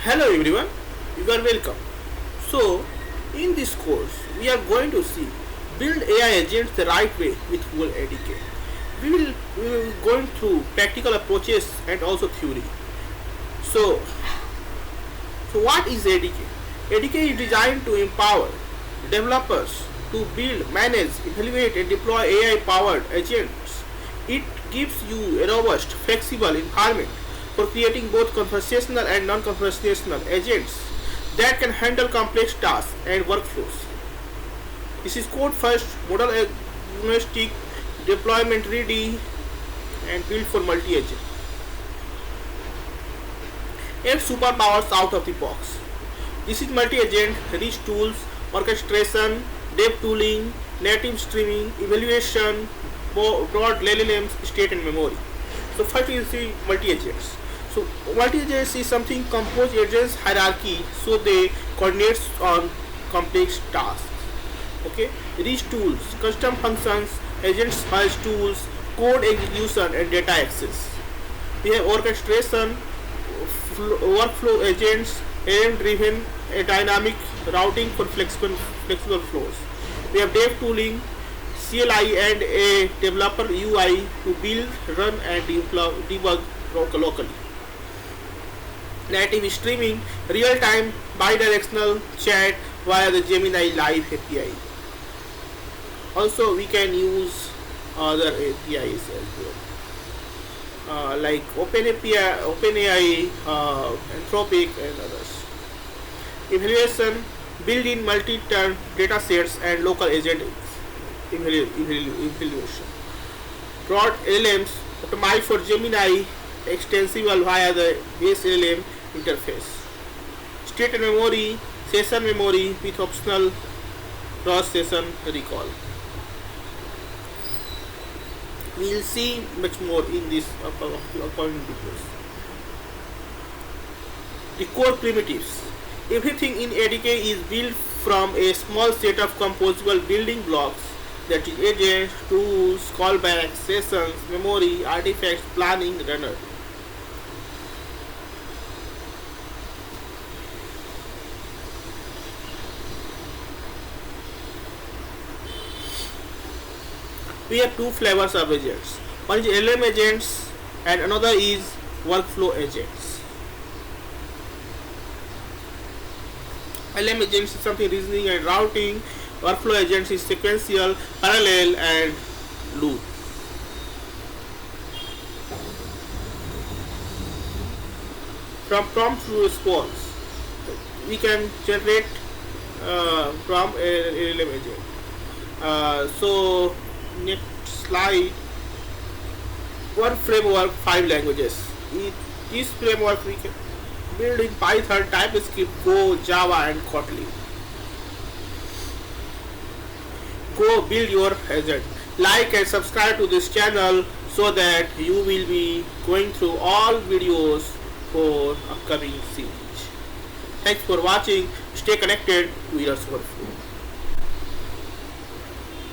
Hello everyone, you are welcome. So, in this course, we are going to see build AI agents the right way with Google ADK. We will going through practical approaches and also theory. So, so what is ADK? ADK is designed to empower developers to build, manage, evaluate and deploy AI-powered agents. It gives you a robust, flexible environment for creating both conversational and non-conversational agents that can handle complex tasks and workflows. This is code first, model agnostic, deployment ready, and built for multi-agent. 8 superpowers out of the box. This is multi-agent, rich tools, orchestration, dev tooling, native streaming, evaluation, broad LLMs, state and memory. So first we see multi-agents. So multi-agents is something composed agents hierarchy, so they coordinate on complex tasks. Okay, rich tools, custom functions, agents merge tools, code execution and data access. We have orchestration, workflow agents, agent driven, a dynamic routing for flexible flows. We have dev tooling, CLI and a developer UI to build, run and debug locally. Native streaming, real-time bidirectional chat via the Gemini Live API. Also, we can use other APIs as well, like OpenAI, Anthropic, and others. Evaluation, built-in multi-turn data sets and local agent evaluation. Broad LLMs, optimized for Gemini, extensible via the base LLM interface. State and memory, session memory with optional cross-session recall. We will see much more in this upcoming videos. The core primitives. Everything in ADK is built from a small set of composable building blocks, that is agents, tools, callbacks, sessions, memory, artifacts, planning, runner. We have two flavors of agents. One is LM agents and another is workflow agents. LM agents is something reasoning and routing. Workflow agents is sequential, parallel and loop. From prompt to response, we can generate from a LM agent. So next slide. One framework, 5 languages. This framework we can build in Python, TypeScript, Go, Java and Kotlin. Go build your agent. Like and subscribe to this channel so that you will be going through all videos for upcoming series. Thanks for watching. Stay connected to your overflow.